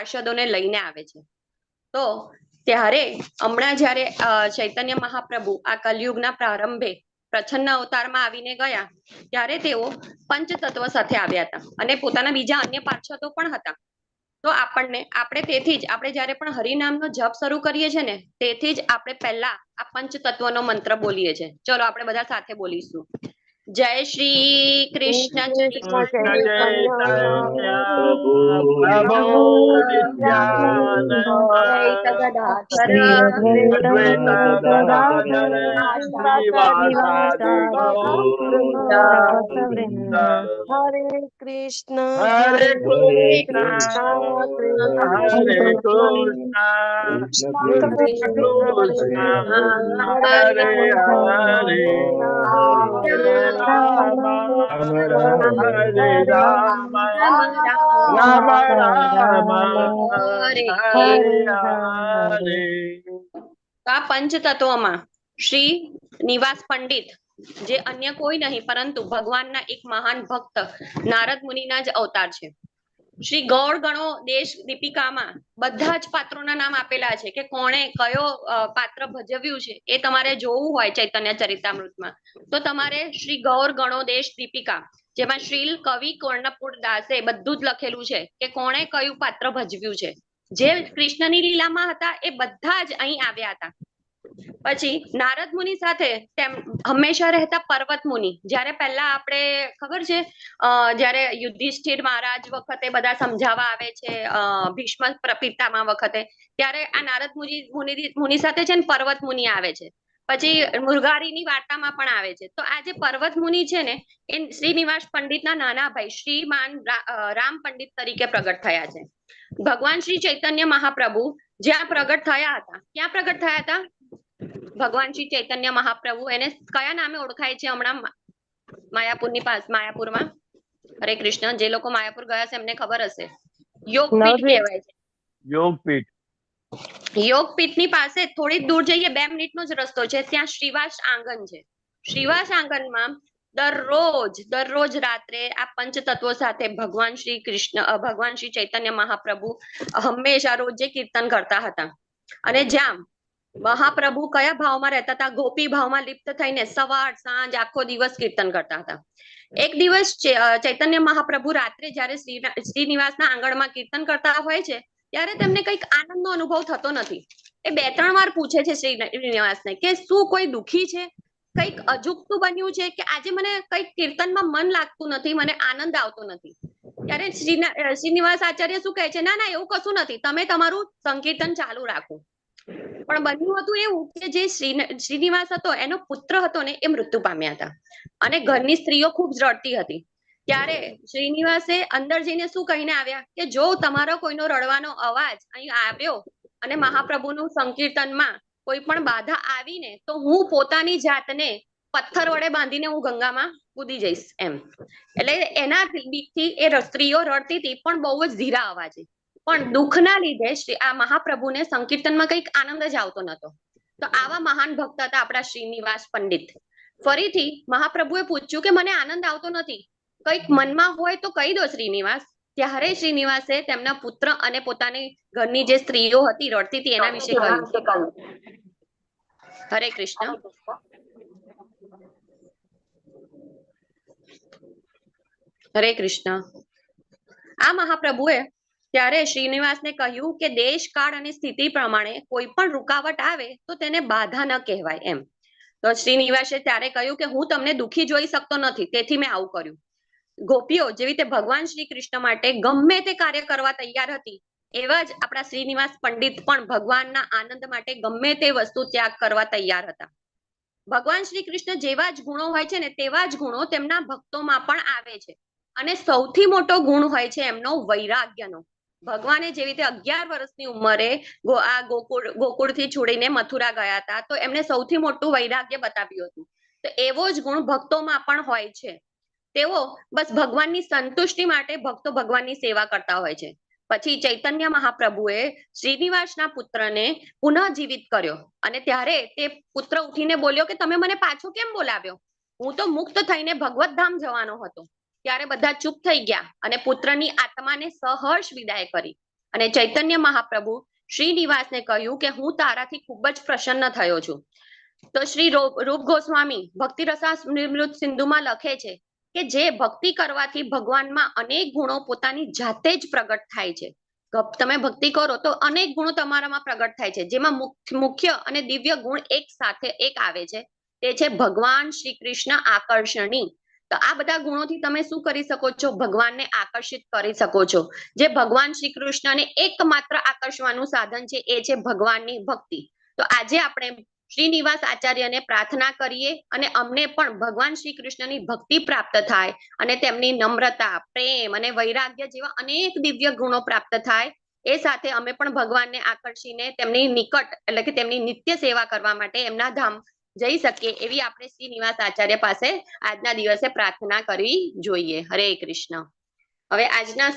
પાર્ષદોને લઈને આવે છે. તો ત્યારે હમણાં જ્યારે ચૈતન્ય મહાપ્રભુ આ કલયુગના પ્રારંભે પ્રચ્છન્ન અવતારમાં આવીને ગયા ત્યારે તેઓ પંચતત્વ સાથે આવ્યા હતા અને પોતાના બીજા અન્ય પાર્ષદો પણ હતા. તો આપણે તેથી જ આપણે જ્યારે પણ હરિનામનો જપ શરૂ કરીએ છીએ ને તેથી જ આપણે પહેલા આ પંચતત્વનો મંત્ર બોલીએ છીએ. ચલો આપણે બધા સાથે બોલીશું. જય શ્રી કૃષ્ણ હરે કૃષ્ણ હરે કૃષ્ણ હરે કૃષ્ણ હરે હરે હરે રામ રામ રામ હરે હરે. આ પંચતત્વમાં શ્રી નિવાસ પંડિત જે અન્ય કોઈ નહીં પરંતુ ભગવાનના એક મહાન ભક્ત નારદ મુનિના જ અવતાર છે. શ્રી ગૌર ગણો દેશ દીપિકામાં બધા જ પાત્રોના નામ આપેલા છે કે કોણે કયો પાત્ર ભજવ્યું છે એ તમારે જોવું હોય ચૈતન્ય ચરિતામૃતમાં તો તમારે શ્રી ગૌર ગણો દેશ દીપિકા જેમાં શ્રીલ કવિ કર્ણપુર દાસે બધું જ લખેલું છે કે કોણે કયું પાત્ર ભજવ્યું છે. જે કૃષ્ણની લીલામાં હતા એ બધા જ અહીં આવ્યા હતા. પછી નારદ મુનિ સાથે તેમ હંમેશા રહેતા પર્વત મુનિ જ્યારે પહેલા આપણે ખબર છે જ્યારે યુધિષ્ઠિર મહારાજ વખતે બધા સમજાવવા આવે છે ભીષ્મ પિતામહ વખતે ત્યારે આ નારદ મુનિ સાથે છે ને પર્વત મુનિ આવે છે. પછી મૃગારીની વાર્તામાં પણ આવે છે. તો આ જે પર્વત મુનિ છે ને એ શ્રીનિવાસ પંડિતના નાના ભાઈ શ્રીમાન રામ પંડિત તરીકે પ્રગટ થયા છે. ભગવાન શ્રી ચૈતન્ય મહાપ્રભુ જ્યાં પ્રગટ થયા હતા ક્યાં પ્રગટ થયા હતા? ભગવાન શ્રી ચૈતન્ય મહાપ્રભુ એને કયા નામે ઓળખાય છે હમણાં માયાપુરમાં? હરે કૃષ્ણ. જે લોકો માયાપુર ગયા છે એમને ખબર હશે. યોગપીઠ કહેવાય છે. યોગપીઠ. યોગપીઠની પાસે થોડી દૂર જઈએ 2 મિનિટનો જ રસ્તો છે ત્યાં શ્રીવાસ આંગણ છે. શ્રીવાસ આંગણમાં દરરોજ રાત્રે આ પંચતત્વો સાથે ભગવાન શ્રી ચૈતન્ય મહાપ્રભુ હંમેશા રોજે કીર્તન કરતા હતા. અને જ્યાં મહાપ્રભુ કયા ભાવમાં રહેતા હતા? ગોપી ભાવમાં લિપ્ત થઈને સવાર સાંજ આખો દિવસ કીર્તન કરતા હતા. એક દિવસ ચૈતન્ય મહાપ્રભુ રાત્રે જ્યારે શ્રીનિવાસના આંગણમાં કીર્તન કરતા હોય છે ત્યારે તેમને કંઈક આનંદનો અનુભવ થતો નથી. એ 2-3 વાર પૂછે છે શ્રીનિવાસને કે શું કોઈ દુઃખી છે? કંઈક અજુગતું બન્યું છે કે આજે મને કંઈક કીર્તનમાં મન લાગતું નથી, મને આનંદ આવતો નથી. ત્યારે શ્રીનિવાસ આચાર્ય શું કહે છે? ના એવું કશું નથી, તમે તમારું સંકીર્તન ચાલુ રાખો. પણ બન્યું હતું એવું કે જે શ્રીનિવાસ હતો એનો પુત્ર હતો ને એ મૃત્યુ પામ્યા હતા અને ઘરની સ્ત્રીઓ ખૂબ જ રડતી હતી. ત્યારે શ્રીનિવાસે અંદર જઈને શું કહીને આવ્યા કે જો તમારો કોઈનો રડવાનો અવાજ અહીં આવ્યો અને મહાપ્રભુનું સંકીર્તનમાં કોઈ પણ બાધા આવીને તો હું પોતાની જાતને પથ્થર વડે બાંધીને હું ગંગામાં કૂદી જઈશ એમ. એટલે એના બીકથી એ સ્ત્રીઓ રડતી હતી પણ બહુ જ ધીરા અવાજે. પણ દુઃખના લીધે આ મહાપ્રભુને સંકીર્તનમાં કંઈક આનંદ જ આવતો નતો. તો આવા મહાન ભક્ત હતા આપણા શ્રીનિવાસ પંડિત. ફરીથી મહાપ્રભુએ પૂછ્યું કે મને આનંદ આવતો નથી, કંઈક મનમાં હોય તો કહી દો શ્રીનિવાસ. ત્યારે શ્રીનિવાસે તેમના પુત્ર અને પોતાની ઘરની જે સ્ત્રીઓ હતી રડતી હતી એના વિશે કહ્યું. હરે કૃષ્ણ. હરે કૃષ્ણ. આ મહાપ્રભુએ ત્યારે શ્રીનિવાસને કહ્યું કે દેશ કાળ અને સ્થિતિ પ્રમાણે કોઈ પણ રૂકાવટ આવે તો તેને બાધા ન કહેવાય એમ. તો શ્રીનિવાસે ત્યારે કહ્યું કે હું તમને દુઃખી જોઈ શકતો નથી તેથી મેં આવું કર્યું. ગોપીઓ જેવી રીતે ભગવાન શ્રી કૃષ્ણ માટે ગમે તે કાર્ય કરવા તૈયાર હતી એવા જ આપણા શ્રીનિવાસ પંડિત પણ ભગવાનના આનંદ માટે ગમે તે વસ્તુ ત્યાગ કરવા તૈયાર હતા. ભગવાન શ્રી કૃષ્ણ જેવા જ ગુણો હોય છે ને તેવા જ ગુણો તેમના ભક્તોમાં પણ આવે છે. અને સૌથી મોટો ગુણ હોય છે એમનો વૈરાગ્યનો. ભગવાને જેવી રીતે 11 વર્ષની ઉંમરે આ ગોકુળથી છોડીને મથુરા ગયા હતા તો એમને સૌથી મોટું વૈરાગ્ય બતાવ્યું હતું. તો એવો જ ગુણ ભક્તોમાં પણ હોય છે. તેઓ બસ ભગવાનની સંતુષ્ટિ માટે ભક્તો ભગવાનની સેવા કરતા હોય છે. પછી ચૈતન્ય મહાપ્રભુએ શ્રીનિવાસના પુત્રને પુનઃજીવિત કર્યો અને ત્યારે તે પુત્ર ઉઠીને બોલ્યો કે તમે મને પાછો કેમ બોલાવ્યો? હું તો મુક્ત થઈને ભગવત ધામ જવાનો હતો. ત્યારે બધા ચૂપ થઈ ગયા અને પુત્રની આત્માને સહર્ષ વિદાય કરી અને ચૈતન્ય મહાપ્રભુ શ્રીનિવાસને કહ્યું કે હું તારાથી ખૂબ જ પ્રસન્ન થયો છું. તો શ્રી રૂપ ગોસ્વામી ભક્તિ રસામૃત સિંધુમાં લખે છે કે જે ભક્તિ કરવાથી ભગવાનમાં અનેક ગુણો પોતાની જાતે જ પ્રગટ થાય છે. તમે ભક્તિ કરો તો અનેક ગુણો તમારામાં પ્રગટ થાય છે, જેમાં મુખ્ય અને દિવ્ય ગુણ એક સાથે એક આવે છે, તે છે ભગવાન શ્રી કૃષ્ણ આકર્ષણી. તો આ બધા ગુણોથી તમે શું કરી શકો છો? ભગવાનને આકર્ષિત કરી શકો છો. જે ભગવાન શ્રી કૃષ્ણને એકમાત્ર આકર્ષવાનું સાધન છે એ છે ભગવાનની ભક્તિ. તો આજે આપણે શ્રીનિવાસ આચાર્યને પ્રાર્થના કરીએ અને અમને પણ ભગવાન શ્રી કૃષ્ણની ભક્તિ પ્રાપ્ત થાય અને તેમની નમ્રતા, પ્રેમ અને વૈરાગ્ય જેવા અનેક દિવ્ય ગુણો પ્રાપ્ત થાય. એ સાથે અમે પણ ભગવાનને આકર્ષીને તેમની નિકટ એટલે કે તેમની નિત્ય સેવા કરવા માટે એમના ધામ જઈ શકીએ એવી આપણે શ્રીનિવાસ આચાર્ય પાસે આજના દિવસે પ્રાર્થના કરવી જોઈએ. હરે કૃષ્ણ. હવે આજના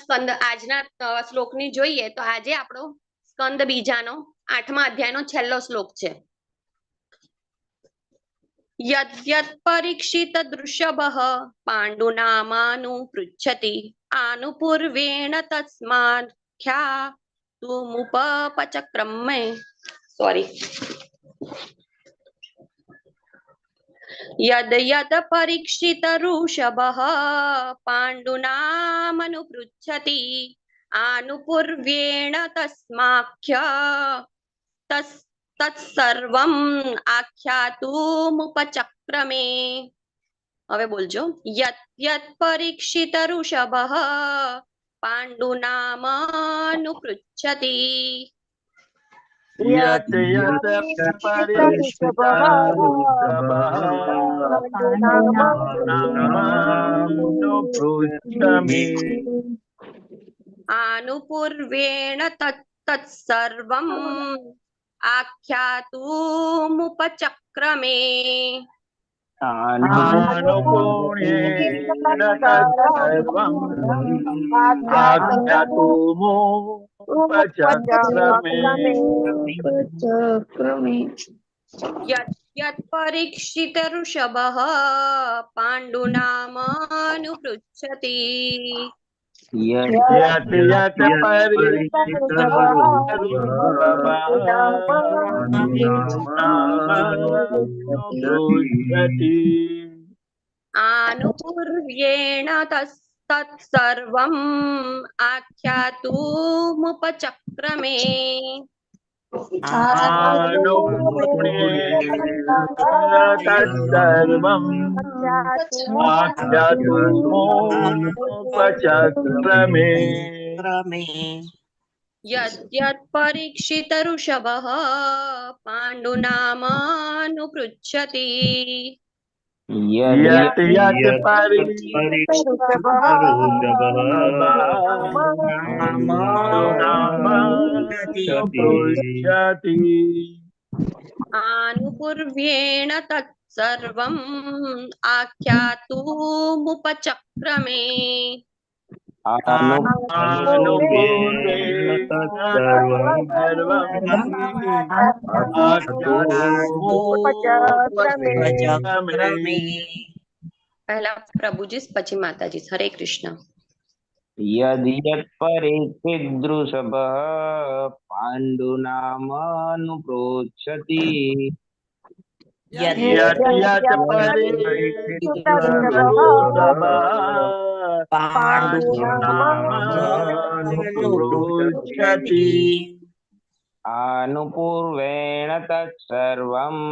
શ્લોકની જોઈએ તો આજે આપણો સ્કંદ બીજાનો 8મા અધ્યાયનો છેલ્લો શ્લોક છે. યદ્યત પરીક્ષિત દૃષભઃ પાંડુનામાનુપૃચ્છતિ આનુપૂર્વેણ તસ્માખ્યા તુમુપચક્રમે યદ યદ પરીક્ષિત ઋષભઃ પાંડુનામનુપૃચ્છતિ આનુપૂર્વેણ તસ્માખ્ય તત્સર્વમ આખ્યાતુમુપચક્રમે. હવે બોલજો. યત યત પરીક્ષિત ઋષભઃ પાંડુનામનુપૃચ્છતિ यत् यत् परीक्षितः पृच्छामि आनुपूर्वेण तत्सर्वम् आख्यातुमुपचक्रमे. आनुपुण्येन तत्सर्वम् आख्यातुमुपचक्रमे. यत् यत् परीक्षित ऋषभः पाण्डुनामानुपृच्छति यत् यत् परीक्षितः आनुपूर्व्येण तत्सर्वम् आख्यातुमुपचक्रमे. तत्सर्वम् आख्यातुमुपचक्रमे. यद्यत् परीक्षित ऋषभः पाण्डुनामानुपृच्छति यत् यत् परीक्षितः आनुपूर्व्येण तत्सर्वम् आख्यातुमुपचक्रमे. पहला प्रभुजी પછી માતાજી. હરે કૃષ્ણ. यद्यत् परीक्षित दृषभः पाण्डुनामानुपृच्छति यत् यत् परीक्षितः आनुपूर्वेण तत्सर्वम्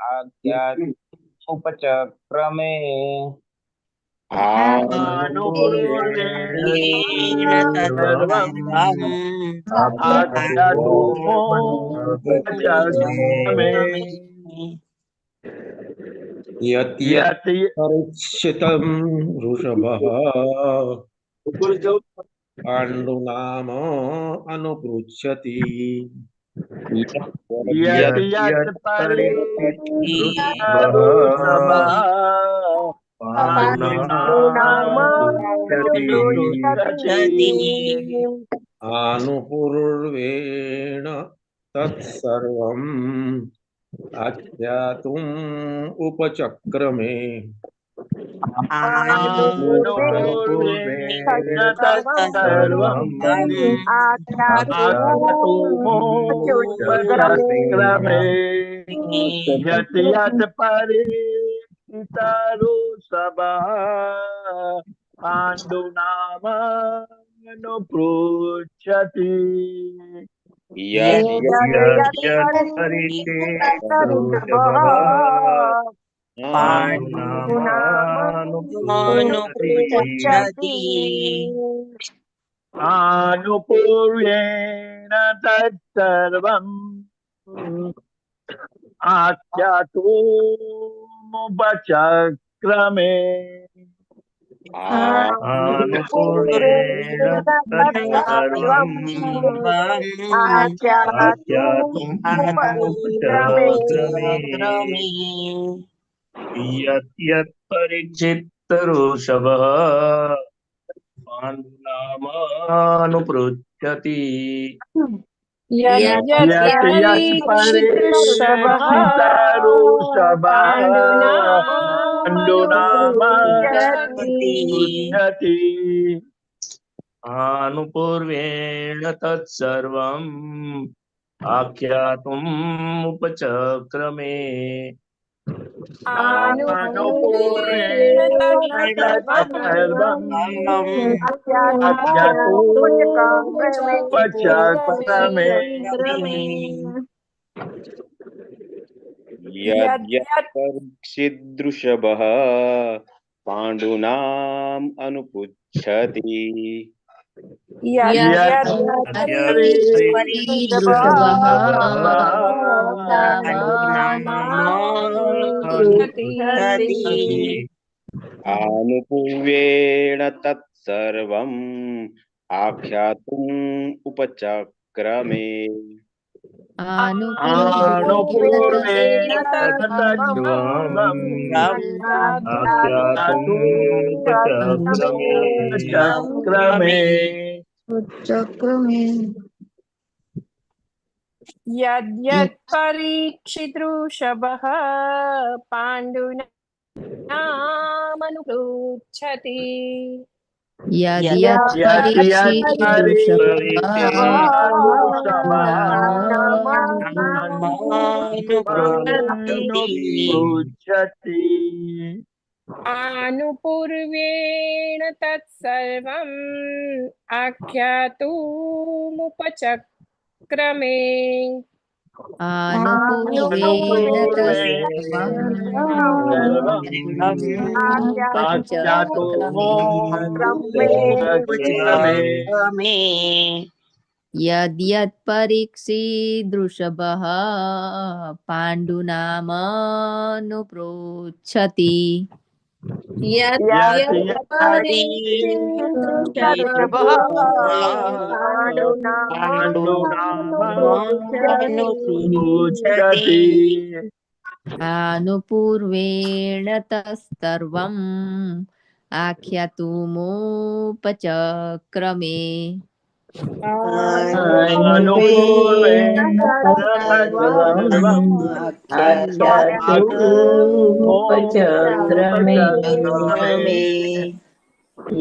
आख्यातुमुपचक्रमे. यत् यत् परीक्षितं वृषभः पाण्डुनाम अनुपृच्छति यत् यत् आनुपूर्वेण तत्सर्वम् आख्यातुम् उपचक्रमे. अनुपूर्वेण तत्सर्वम् आख्यातुमुपचक्रमे यत् यत् परीक्षितरुषभः पाण्डुनामानुपृच्छति आनुपूर्वेण तत्सर्वम् आख्यातुमुपचक्रमे यत् परीक्षितरुषभः पाण्डुनामानुपृच्छति यत् यत् परीक्षितरुषभः पाण्डुनामानुपृच्छति आनुपूर्वेण तत्सर्वम् आख्यातुमुपचक्रमे आनुपूर्वेण तत्सर्वम् आख्यातुमुपचक्रमे यद्यत् परीक्षितदृषभः पाण्डूनाम् अनुपृच्छति यत् परीक्षितदृषभः पाण्डूनामानुपृच्छति आनुपूर्वेण तत्सर्वम् आख्यातुम् उपचक्रमे आनुपूर्वेण तत्सर्वम् आख्यातुमुपचक्रमे यद्यत् परीक्षितृषभः पाण्डूनामानुपृच्छति अनुपृच्छति आनुपूर्वेण तत्सर्वम् आख्यातुमुपचक्रमे यद्यत् परीक्षितदृषभः पाण्डुनामानुपृच्छति आनुपूर्वेण तत्सर्वम् आख्यातुमुपचक्रमे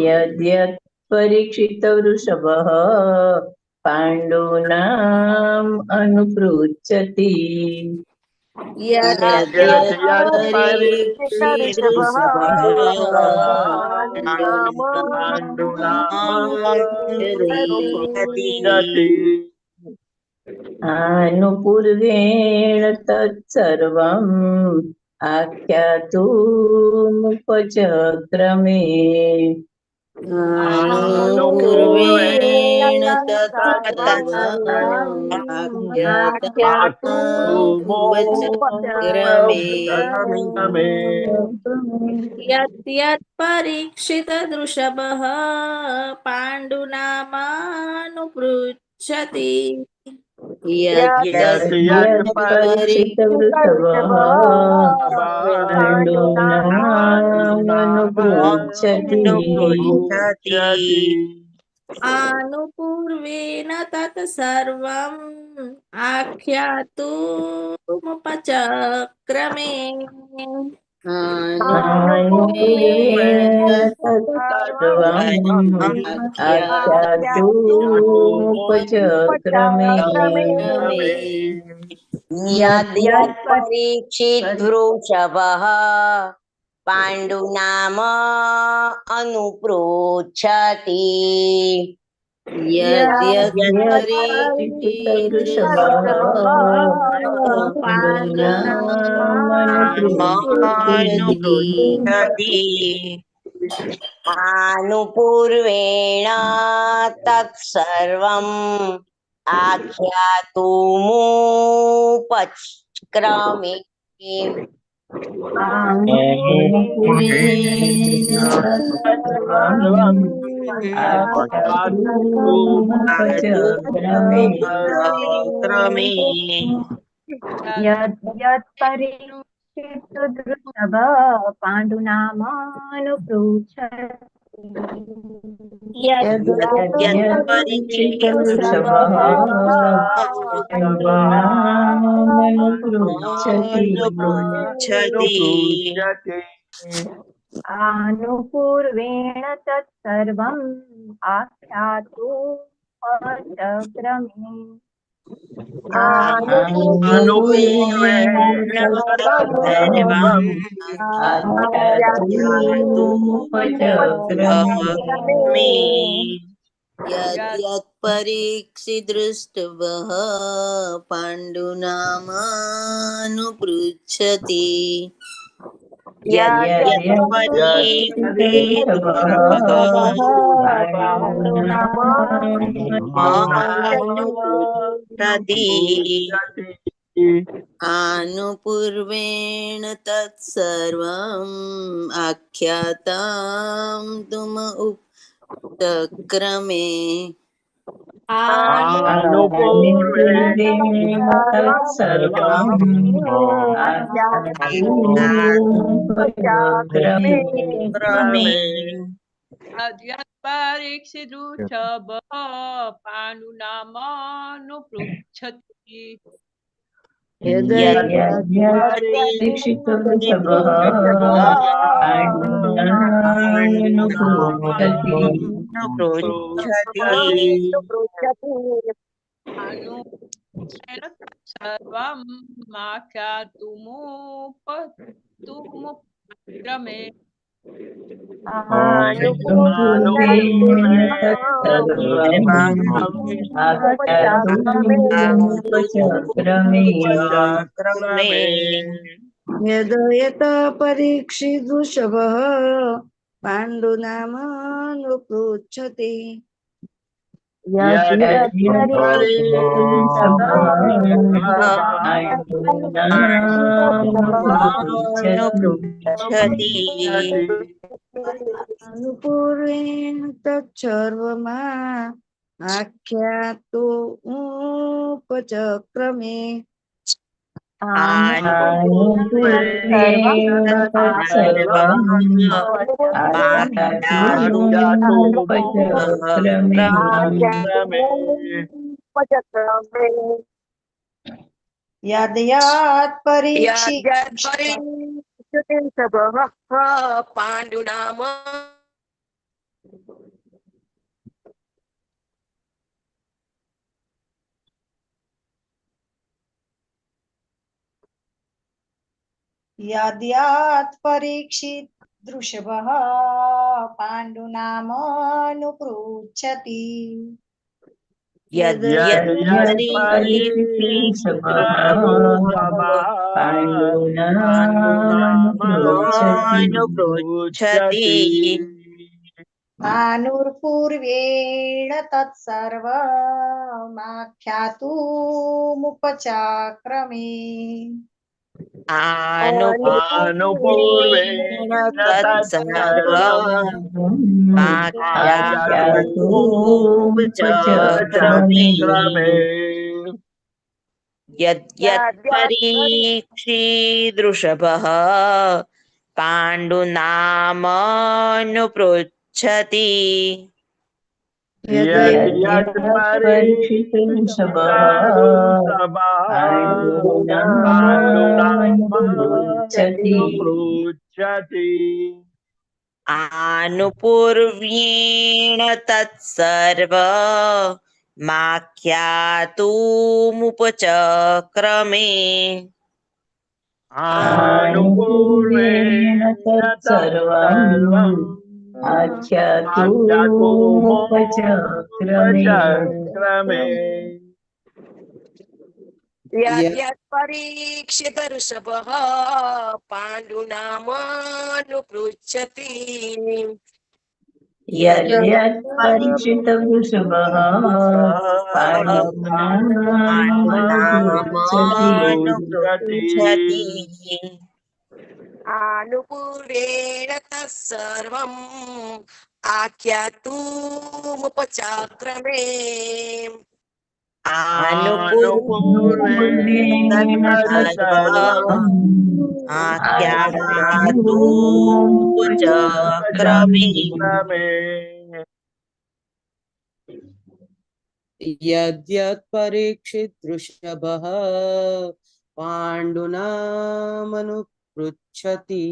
यद्यत् परीक्षितवृषभः पाण्डूनाम् अनुपृच्छति आनुपूर्वेण तत्सर्वम् आख्यातुमुपचक्रमे आनुपूर्वेण तत्सर्वम् आख्यातुमुपचक्रमे यद्यत् परीक्षितदृषभः पाण्डुनामानुपृच्छति यद्यत् परीक्षितवृषभः पाण्डूनामानुपृच्छति आनुपूर्वेण तत्सर्वम् आख्यातुमुपचक्रमे अनुपूर्वेण तत्सर्वम् आख्यातुमुपचक्रमे यद्यत् परीक्षित वृषभः पाण्डुनाम अनुपृच्छति आनुपूर्वेण तत्सर्वम् आख्यातुमुपचक्रमे यद्यत् परीक्षित वृषभ आनुपूर्वेण तत्सर्वम् आख्यातुमुपचक्रमे यद्यत् परीक्षिदृष्टवः पाण्डुनामानुपृच्छति आनुपूर्वेण तत्सर्वम् आख्यातां तुमुपचक्रमे यद्यत् परीक्षित वृषभः पाण्डुनामानुपृच्छति सर्वम् आख्यातुमुपचक्रमे यद्यत् परीक्षित वृषभः पाण्डुनामानुपृच्छति अनुपूर्वेण तत्सर्वमा आख्यातुमुपचक्रमे यद्यत् परीक्षित पाण्डुनाम यद्यत् परीक्षित वृषभः पाण्डुनामानुपृच्छति आनुपूर्वेण तत्सर्वमाख्यातुमुपचक्रमे आनुपूर्वेण तत्सर्वम् आख्यातुमुपचक्रमे यद्यत् परीक्षिदृषभः पाण्डुनामानुपृच्छति परीक्षितवृषभः अनुपृच्छति आनुपूर्व्येण तत्सर्व माख्यातुमुपचक्रमे आनुपूर्वेण तत्सर्वम् आख्यातुमुपचक्रमे यद्यत्परीक्षित ऋषभः पाण्डुनामानुपृच्छति यद्यत्परीक्षितवृषभः पाण्डुनामानुपृच्छति आनुपूर्वेण तत्सर्वम् आख्यातुमुपचक्रमे आनुपूर्वेण तत्सर्वम् आख्यातुमुपचक्रमे यद्यत्परीक्षित वृषभः पाण्डुनामनुपृच्छति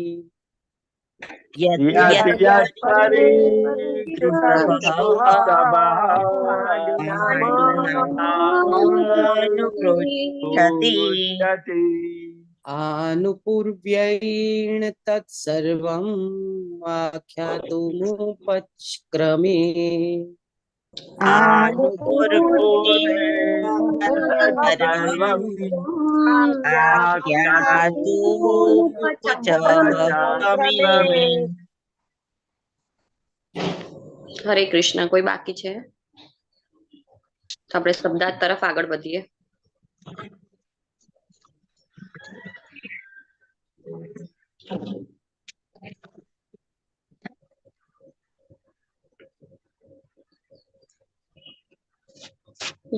आनुपूर्व्येण तत्सर्वम् आख्यातुमुपचक्रमे હરે કૃષ્ણ. કોઈ બાકી છે તો આપણે શબ્દાર્થ તરફ આગળ વધીએ.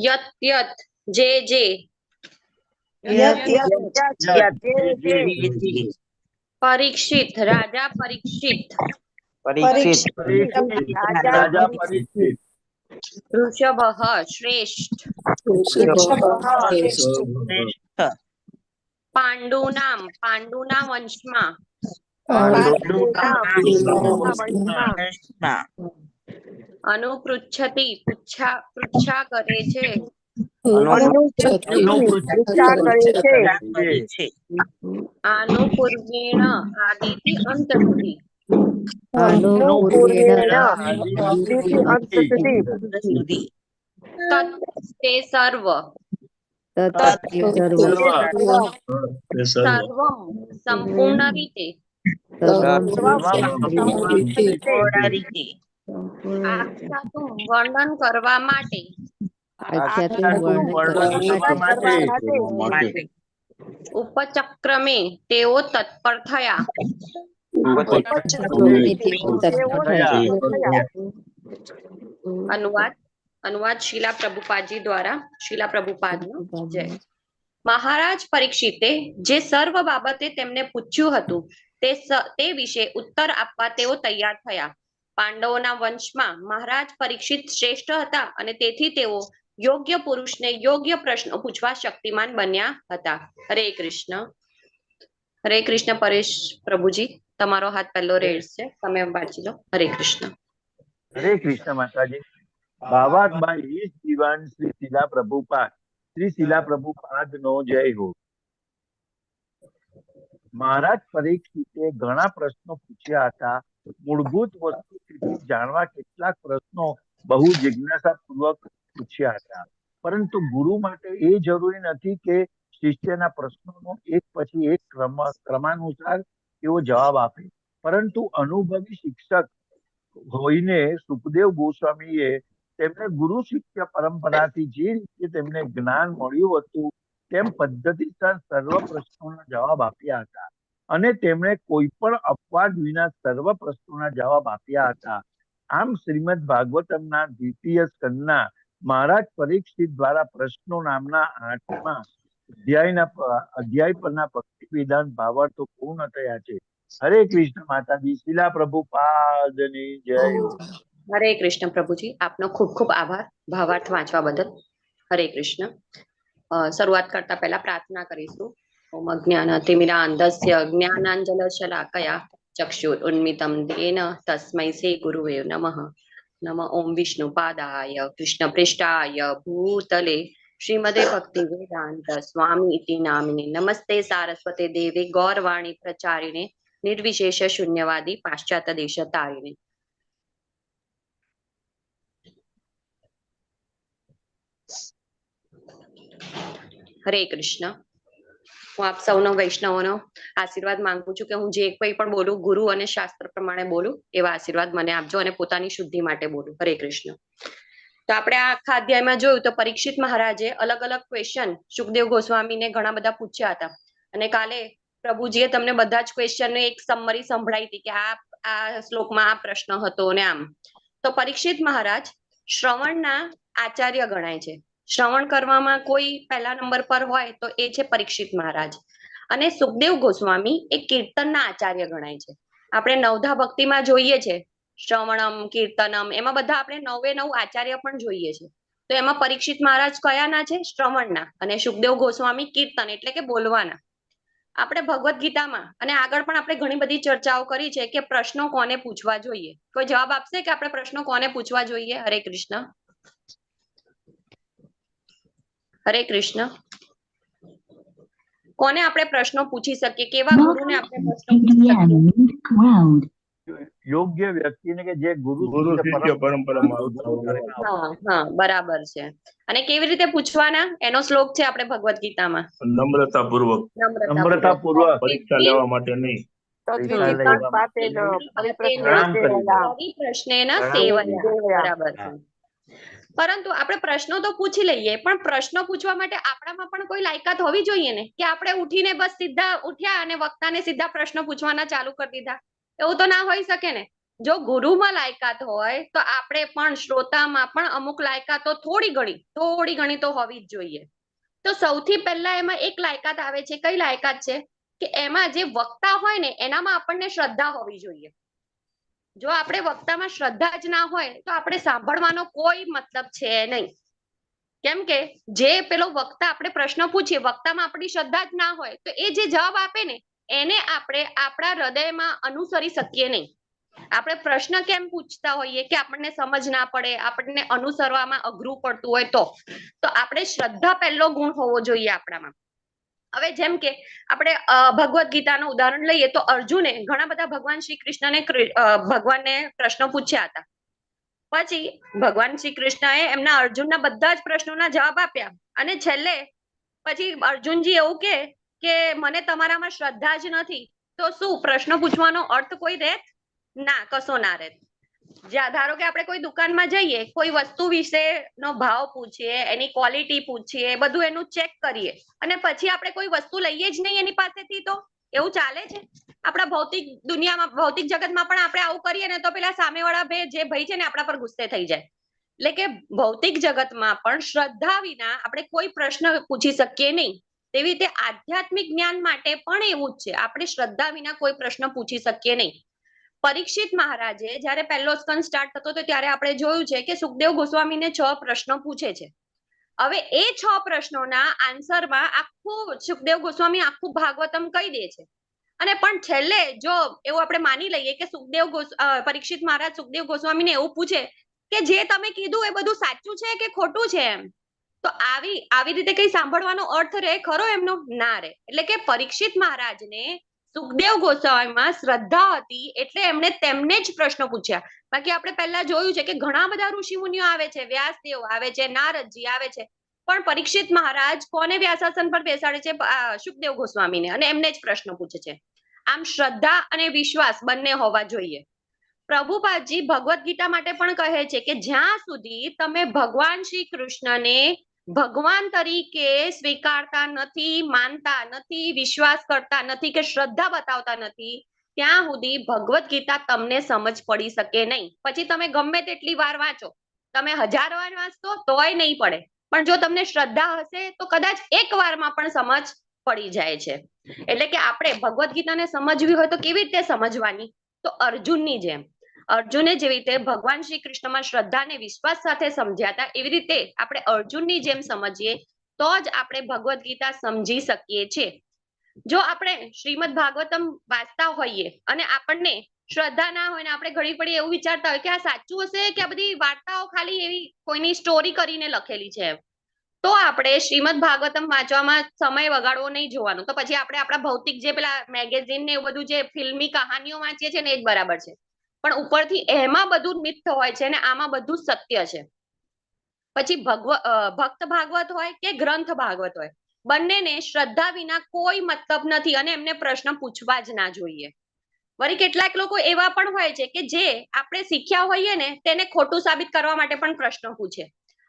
યત યત જે જે પરીક્ષિત રાજા પરીક્ષિત ऋषभः श्रेष्ठ પાંડુનામ પાંડુના વંશમાં અનુપૃચ્છતિ પૃચ્છા કરે છે આનુપૂર્વેણ આદિથી અંત સુધી તે સર્વ સર્વમ સંપૂર્ણ રીતે આખ્યાતું વર્ણન કરવા માટે ઉપચક્રમે તેઓ તત્પર થયા. अनुवाद शीला प्रभुपादजी द्वारा शीला प्रभुपाद जय. મહારાજ પરીક્ષિતે જે સર્વ બાબતે તેમને પૂછ્યું હતું તે વિશે ઉત્તર આપવા તેઓ તૈયાર થયા. પાંડવોના વંશમાં મહારાજ પરીક્ષિત શ્રેષ્ઠ હતા અને તેથી તેઓ યોગ્ય પુરુષને યોગ્ય પ્રશ્નો પૂછવા શક્તિમાન બન્યા હતા. હરે કૃષ્ણ. હરે કૃષ્ણ. પરેશ પ્રભુજી તમારો હાથ પહેલો રેડ છે, તમે વાંચી લો. હરે કૃષ્ણ. હરે કૃષ્ણ માતાજી. ભાવાત્માઈ જીવન શ્રી શીલા પ્રભુપાદ નો જય હો. મહારાજ પરીક્ષિતે ઘણા પ્રશ્નો પૂછ્યા હતા. મૂળભૂત વસ્તુ જાણવા કેટલાક પ્રશ્નો બહુ જિજ્ઞાસાપૂર્વક પૂછ્યા હતા. પરંતુ ગુરુ માટે એ જરૂરી નથી કે શિષ્યના પ્રશ્નોનો એક પછી એક ક્રમાનુસાર એવો જવાબ આપે, પરંતુ અનુભવી શિક્ષક હોઈને સુખદેવ ગોસ્વામીએ તેમને ગુરુ શિષ્ય પરંપરાથી જે રીતે તેમને જ્ઞાન મળ્યું હતું તેમ પદ્ધતિસર સર્વ પ્રશ્નોના જવાબ આપ્યા હતા અને તેમણે કોઈ પણ અપવાદ વિના સર્વ પ્રશ્નોના જવાબ આપ્યા હતા. આમ શ્રીમદ ભાગવતમના દ્વિતીય સ્કંદના મહારાજ પરીક્ષિત દ્વારા પ્રશ્નો નામના 8મા અધ્યાય પરના ભક્તિ વેદાંત ભાવાર્થો પૂર્ણ થયા છે. હરે કૃષ્ણ માતાજી. શીલા પ્રભુપાદની જય. હરે કૃષ્ણ પ્રભુજી, આપનો ખૂબ ખૂબ આભાર ભાવાર્થ વાંચવા બદલ. હરે કૃષ્ણ. શરૂઆત કરતા પહેલા પ્રાર્થના કરીશું. ओम अज्ञानातिमिरान्धस्य ज्ञानाञ्जनशलाकया चक्षुरुन्मिलितं येन तस्मै श्री गुरुवे नमः। नमः ओम विष्णुपादाय कृष्णप्रेष्ठाय भूतले श्रीमदे भक्तिवेदांत स्वामी इति नामिने नमस्ते सारस्वते देवे गौरवाणी प्रचारिणे निर्विशेष शून्यवादी पाश्चात्य देशतारिणे। हरे कृष्ण। હું આપ સૌનો વૈષ્ણવોનો આશીર્વાદ માંગુ છું કે હું જે કંઈ પણ બોલું ગુરુ અને શાસ્ત્ર પ્રમાણે બોલું એવા આશીર્વાદ મને આપજો અને પોતાની શુદ્ધિ માટે બોલું। હરે કૃષ્ણ। તો આપણે આ આખા અધ્યાયમાં જોયું તો પરીક્ષિત મહારાજે અલગ અલગ ક્વેશ્ચન સુખદેવ ગોસ્વામીને ઘણા બધા પૂછ્યા હતા અને કાલે પ્રભુજીએ તમને બધા જ ક્વેશ્ચનને એક સમરી સંભળાઈ હતી કે આ શ્લોકમાં આ પ્રશ્ન હતો અને આમ। તો પરીક્ષિત મહારાજ શ્રવણના આચાર્ય ગણાય છે। શ્રવણ કરવામાં કોઈ પહેલા નંબર પર હોય તો એ છે પરીક્ષિત મહારાજ અને સુખદેવ ગોસ્વામી એ કીર્તનના આચાર્ય ગણાય છે। આપણે નવધા ભક્તિમાં જોઈએ છે શ્રવણમ કીર્તનમ એમાં બધા આપણે 9 આચાર્ય પણ જોઈએ છે। તો એમાં પરીક્ષિત મહારાજ કયાના છે? શ્રવણના અને સુખદેવ ગોસ્વામી કીર્તન એટલે કે બોલવાના। આપણે ભગવદ ગીતામાં અને આગળ પણ આપણે ઘણી બધી ચર્ચાઓ કરી છે કે પ્રશ્નો કોને પૂછવા જોઈએ। કોઈ જવાબ આપશે કે આપણે પ્રશ્નો કોને પૂછવા જોઈએ? હરે કૃષ્ણ। હરે કૃષ્ણ। કોને આપણે પ્રશ્નો પૂછી શકીએ? કેવા ગુરુને આપણે પ્રશ્નો પૂછી શકીએ? યોગ્ય વ્યક્તિને કે જે ગુરુ શિષ્ય પરંપરામાં હા બરાબર છે। અને કેવી રીતે પૂછવાના એનો શ્લોક છે આપણે ભગવદ ગીતામાં નમ્રતાપૂર્વક પરીક્ષા લેવા માટે નહીં। પ્રશ્નેના સેવયા બરાબર છે। પરંતુ આપણે પ્રશ્નો તો પૂછી લઈએ પણ પ્રશ્નો પૂછવા માટે આપણામાં પણ કોઈ લાયકાત હોવી જોઈએ ને કે આપણે ઉઠીને બસ સીધા ઉઠ્યા અને વક્તાને સીધા પ્રશ્નો પૂછવાના ચાલુ કરી દીધા। એવું તો ના હોઈ શકે ને। જો ગુરુમાં લાયકાત હોય તો આપણે પણ શ્રોતામાં પણ અમુક લાયકાતો થોડી ઘણી તો હોવી જ જોઈએ। તો સૌથી પહેલા એમાં એક લાયકાત આવે છે। કઈ લાયકાત છે? કે એમાં જે વક્તા હોય ને એનામાં આપણને શ્રદ્ધા હોવી જોઈએ। જો આપણે વક્તામાં શ્રદ્ધા જ ના હોય તો આપણે સાંભળવાનો કોઈ મતલબ છે નહીં। કેમ કે જે પેલો વક્તા આપણે પ્રશ્ન પૂછીએ વક્તામાં આપણી શ્રદ્ધા જ ના હોય તો એ જે જવાબ આપે ને એને આપણે આપણા હૃદયમાં અનુસરી શકીએ નહીં। આપણે પ્રશ્ન કેમ પૂછતા હોઈએ કે આપણને સમજ ના પડે, આપણને અનુસરવામાં અઘરું પડતું હોય તો આપણે શ્રદ્ધા પહેલો ગુણ હોવો જોઈએ આપણામાં। હવે જેમ કે આપણે ભગવદ ગીતાનું ઉદાહરણ લઈએ તો અર્જુને ઘણા બધા ભગવાન શ્રી કૃષ્ણને ભગવાનને પ્રશ્નો પૂછ્યા હતા। પછી ભગવાન શ્રી કૃષ્ણએ એમના અર્જુનના બધા જ પ્રશ્નોના જવાબ આપ્યા અને છેલ્લે પછી અર્જુનજી એવું કે મને તમારામાં શ્રદ્ધા જ નથી તો શું પ્રશ્ન પૂછવાનો અર્થ કોઈ રહેત? ના, કશો ના રહેત। ધારો કે આપણે કોઈ દુકાનમાં જઈએ, કોઈ વસ્તુ વિશે નો ભાવ પૂછીએ, એની ક્વોલિટી પૂછીએ, બધું એનું ચેક કરીએ અને પછી આપણે કોઈ વસ્તુ લઈએ જ નહીં એની પાસેથી તો એવું ચાલે છે? આપણા ભૌતિક દુનિયામાં ભૌતિક જગતમાં પણ આપણે આવું કરીએ ને તો પેલા સામેવાળા જે ભાઈ છે ને આપણા પર ગુસ્સે થઈ જાય। એટલે કે ભૌતિક જગતમાં પણ શ્રદ્ધા વિના આપણે કોઈ પ્રશ્ન પૂછી શકીએ નહીં। તેવી રીતે આધ્યાત્મિક જ્ઞાન માટે પણ એવું જ છે। આપણે શ્રદ્ધા વિના કોઈ પ્રશ્ન પૂછી શકીએ નહીં। પરીક્ષિત મહારાજે જ્યારે પહેલો સ્કંદ સ્ટાર્ટ થતો હતો ત્યારે આપણે જોયું છે કે સુખદેવ ગોસ્વામીને 6 પ્રશ્નો પૂછે છે। હવે એ 6 પ્રશ્નોના આન્સરમાં આખું સુખદેવ ગોસ્વામી આખું ભાગવતમ કહી દે છે અને પણ છેલ્લે જો એવું આપણે માની લઈએ કે પરીક્ષિત મહારાજ સુખદેવ ગોસ્વામીને એવું પૂછે કે જે તમે કીધું એ બધું સાચું છે કે ખોટું છે એમ તો આવી રીતે કઈ સાંભળવાનો અર્થ રહે ખરો એમનો? ના રહે। એટલે કે પરીક્ષિત મહારાજને સુખદેવ ગોસ્વામીમાં શ્રદ્ધા હતી એટલે એમણે તેમને જ પ્રશ્નો પૂછ્યા। બાકી આપણે પહેલા જોયું છે કે ઘણા બધા ઋષિ મુનિઓ આવે છે, વ્યાસદેવ આવે છે, નારદજી આવે છે પણ પરીક્ષિત મહારાજ કોને વ્યાસાસન પર બેસાડે છે? સુખદેવ ગોસ્વામીને અને એમને જ પ્રશ્ન પૂછે છે। આમ શ્રદ્ધા અને વિશ્વાસ બંને હોવા જોઈએ। પ્રભુપાદજી ભગવદ ગીતા માટે પણ કહે છે કે જ્યાં સુધી તમે ભગવાન શ્રી કૃષ્ણને ભગવાન તરીકે સ્વીકારતા નથી, માનતા નથી, વિશ્વાસ કરતા નથી કે શ્રદ્ધા બતાવતા નથી ત્યાં સુધી ભગવદ ગીતા તમને સમજ પડી શકે નહીં। પછી તમે ગમે તેટલી વાર વાંચો, તમે 1000 વાર વાંચતો તોય નહીં પડે પણ જો તમને શ્રદ્ધા હશે તો કદાચ એક વારમાં પણ સમજ પડી જાય છે। એટલે કે આપણે ભગવદ ગીતાને સમજવી હોય તો કેવી રીતે સમજવાની? તો અર્જુનની જેમ અર્જુને જેવી રીતે ભગવાન શ્રી કૃષ્ણમાં શ્રદ્ધા અને વિશ્વાસ સાથે સમજ્યા હતા એવી રીતે આપણે અર્જુનની જેમ સમજીએ તો જ આપણે ભગવદ ગીતા સમજી શકીએ છીએ। જો આપણે શ્રીમદ ભાગવતમ વાંચતા હોઈએ અને આપણને શ્રદ્ધા ના હોય ને આપણે ઘડી પડી એવું વિચારતા હોય કે આ સાચું હશે કે આ બધી વાર્તાઓ ખાલી એવી કોઈની સ્ટોરી કરીને લખેલી છે, તો આપણે શ્રીમદ ભાગવતમ વાંચવામાં સમય વગાડવો નહીં જોવાનો. તો પછી આપણે આપણા ભૌતિક જે પેલા મેગેઝિન ને એવું બધું જે ફિલ્મી કહાનીઓ વાંચીએ છીએ ને એ જ બરાબર છે, પણ ઉપરથી એમાં બધું મિથ હોય છે ને આમાં બધું સત્ય છે. પછી ભક્ત ભાગવત હોય કે ગ્રંથ ભાગવત હોય, બંનેને શ્રદ્ધા વિના કોઈ મતલબ નથી અને એમને પ્રશ્ન પૂછવા જ ના જોઈએ. વળી કેટલાક લોકો એવા પણ હોય છે કે જે આપણે શીખ્યા હોઈએ ને તેને ખોટું સાબિત કરવા માટે પણ પ્રશ્ન પૂછે.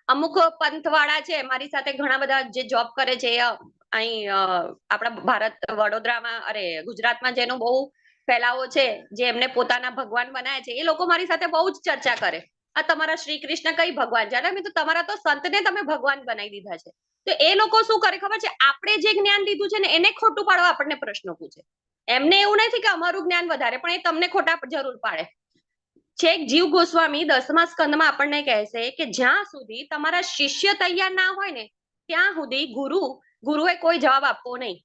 અમુક પંથવાળા છે, મારી સાથે ઘણા બધા જે જોબ કરે છે અહીં આપણા ભારત વડોદરામાં ગુજરાતમાં જેનો બહુ ફેલાવો છે, જે એમને પોતાના ભગવાન બનાવે છે, એ લોકો મારી સાથે બહુ જ ચર્ચા કરે. આ તમારા શ્રી કૃષ્ણ કઈ ભગવાન છે? મેં તો તમારા તો સંતને તમે ભગવાન બનાવી દીધા છે. તો એ લોકો શું કરે ખબર છે? આપણે જે જ્ઞાન લીધું છે ને એને ખોટું પાડવા આપણને પ્રશ્નો પૂછે. એમને એવું નથી કે અમારું જ્ઞાન વધારે, પણ એ તમને ખોટા જરૂર પાડે. છેક જીવ ગોસ્વામી 10મા સ્કંદમાં આપણને કહે છે કે જ્યાં સુધી તમારા શિષ્ય તૈયાર ના હોય ને ત્યાં સુધી ગુરુએ કોઈ જવાબ આપવો નહીં.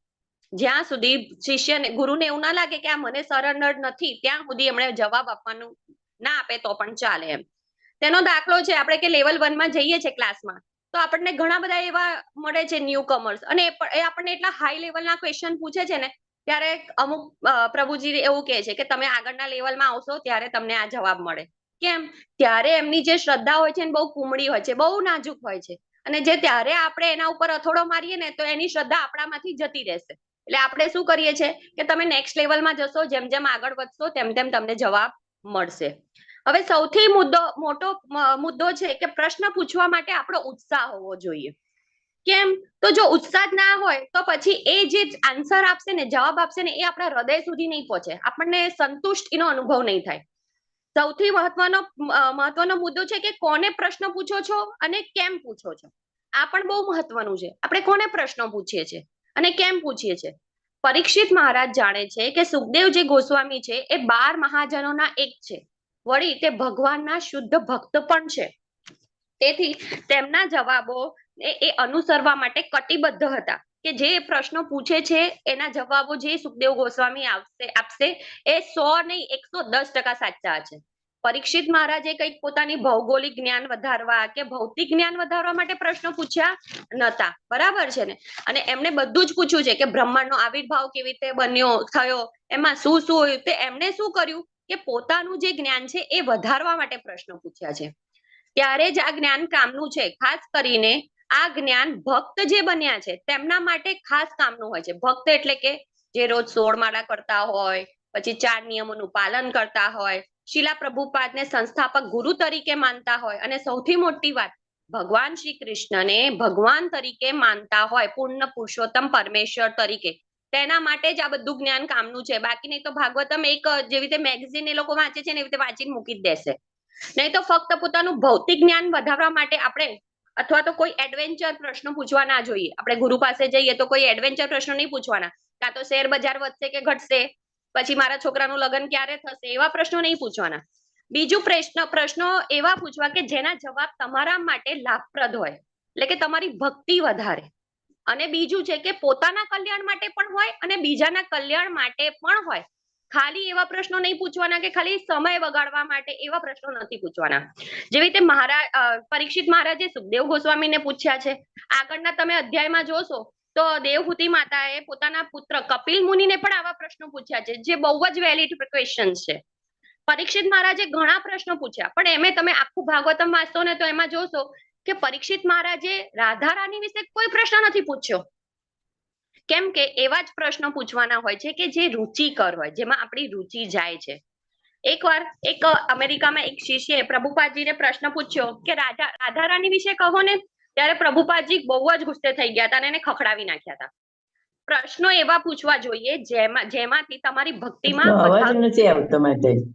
જ્યાં સુધી શિષ્યને ગુરુને એવું ના લાગે કે આ મને સરેન્ડર નથી ત્યાં સુધી એમણે જવાબ આપવાનું ના આપે તો પણ ચાલે એમ. તેનો દાખલો છે, આપણે કે લેવલ 1 માં જઈએ છીએ ક્લાસમાં, તો આપણને ઘણા બધા એવા મળે છે ન્યુ કમર્સ, અને એ આપણને એટલા હાઈ લેવલના ક્વેશ્ચન પૂછે છે ને ત્યારે અમુક પ્રભુજી એવું કહે છે કે તમે આગળના લેવલમાં આવશો ત્યારે તમને આ જવાબ મળે. કેમ? ત્યારે એમની જે શ્રદ્ધા હોય છે ને બહુ કુમળી હોય છે, બહુ નાજુક હોય છે, અને જે ત્યારે આપણે એના ઉપર અથોડો મારીએ ને તો એની શ્રદ્ધા આપણામાંથી જતી રહેશે. એટલે આપણે શું કરીએ છીએ કે તમે નેક્સ્ટ લેવલમાં જશો, જેમ જેમ આગળ વધશો તેમ તેમ તમને જવાબ મળશે. હવે સૌથી મોટો મુદ્દો છે કે પ્રશ્ન પૂછવા માટે આપણો ઉત્સાહ હોવો જોઈએ. કેમ? તો જો ઉત્સાહ ના હોય તો પછી એ જે આન્સર આપશે ને, જવાબ આપશે ને, એ આપણા હૃદય સુધી નહીં પહોંચે, આપણને સંતુષ્ટિનો અનુભવ નહીં થાય. સૌથી મહત્વનો મુદ્દો છે કે કોને પ્રશ્ન પૂછો છો અને કેમ પૂછો છો. આ પણ બહુ મહત્વનું છે. આપણે કોને પ્રશ્નો પૂછીએ છીએ અને કેમ પૂછીએ છીએ. પરીક્ષિત મહારાજ જાણે છે કે સુખદેવ જે ગોસ્વામી છે એ 12 મહાજનોના એક છે, વળી તે ભગવાનના શુદ્ધ ભક્ત પણ છે. તેથી તેમના જવાબો એ અનુસરવા માટે કટિબદ્ધ હતા કે જે પ્રશ્નો પૂછે છે એના જવાબો જે સુખદેવ ગોસ્વામી આપશે એ 100 નહીં 110% સાચા છે. પરીક્ષિત મહારાજે કંઈક પોતાની ભૌગોલિક જ્ઞાન વધારવા કે ભૌતિક જ્ઞાન વધારવા માટે પ્રશ્નો પૂછ્યા નતા, બરાબર છે ને? અને એમને બધું જ પૂછ્યું છે કે બ્રહ્માંડનો આવિર્ભાવ કેવી રીતે થયો, એમાં શું શું હોય. તે એમને શું કર્યું કે પોતાનું જે જ્ઞાન છે એ વધારવા માટે પ્રશ્નો પૂછ્યા છે. ત્યારે જ આ જ્ઞાન કામનું છે. ખાસ કરીને આ જ્ઞાન ભક્ત જે બન્યા છે તેમના માટે ખાસ કામનું હોય છે. ભક્ત એટલે કે જે રોજ 16 માળા કરતા હોય, પછી 4 નિયમોનું પાલન કરતા હોય, શીલા પ્રભુપાદને સંસ્થાપક ગુરુ તરીકે માનતા હોય, અને સૌથી મોટી વાત ભગવાન શ્રી કૃષ્ણને ભગવાન તરીકે માનતા હોય, પૂર્ણ પુરુષોત્તમ પરમેશ્વર તરીકે. તેના માટે જ આ બધું જ્ઞાન કામનું છે. બાકી નહીં તો ભાગવતમ એક જેવી રીતે મેગઝીન એ લોકો વાંચે છે ને એવી રીતે વાંચીને મૂકી જ દેશે. નહીં તો ફક્ત પોતાનું ભૌતિક જ્ઞાન વધારવા માટે આપણે અથવા તો કોઈ એડવેન્ચર પ્રશ્નો પૂછવા ના જોઈએ. આપણે ગુરુ પાસે જઈએ તો કોઈ એડવેન્ચર પ્રશ્નો નહીં પૂછવાના. કાં તો શેર બજાર વધશે કે ઘટશે, પછી મારા છોકરાનું લગ્ન ક્યારે થશે, એવા પ્રશ્નો નહીં પૂછવાના. બીજું પ્રશ્નો એવા પૂછવા કે જેના જવાબ તમારા માટે લાભપ્રદ હોય, એટલે કે તમારી ભક્તિ વધારે. અને બીજું છે કે પોતાના કલ્યાણ માટે પણ હોય અને બીજાના કલ્યાણ માટે પણ હોય. ખાલી એવા પ્રશ્નો નહીં પૂછવાના કે ખાલી સમય બગાડવા માટે, એવા પ્રશ્નો નથી પૂછવાના. જેવી રીતે પરીક્ષિત મહારાજે સુખદેવ ગોસ્વામીને પૂછ્યા છે. આગળના તમે અધ્યાયમાં જોશો તો દેવહૂતિ માતાએ પોતાના પુત્ર કપિલ મુનિને પણ આવા પ્રશ્નો પૂછ્યા છે, જે બહુ જ વેલિડ ક્વેશ્ચન્સ છે. પરીક્ષિત મહારાજે ઘણા પ્રશ્નો પૂછ્યા, પણ એમે તમે આખું ભાગવતમ વાંચશો ને તો એમાં જોશો કે પરીક્ષિત મહારાજે રાધા રાની વિશે કોઈ પ્રશ્ન નથી પૂછ્યો. કેમ કે એવા જ પ્રશ્નો પૂછવાના હોય છે કે જે રુચિકર હોય, જેમાં આપણી રુચિ જાય છે. એકવાર એક અમેરિકામાં એક શિષ્યએ પ્રભુપાદજીને પ્રશ્ન પૂછ્યો કે રાધા રાની વિશે કહો ને, ત્યારે પ્રભુપાદજી બહુ જ ગુસ્સે થઈ ગયા હતા અને એને ખખડાવી નાખ્યા હતા. પ્રશ્નો એવા પૂછવા જોઈએ જેમાંથી તમારી ભક્તિમાં અવાજ નથી આવતો માતાજી.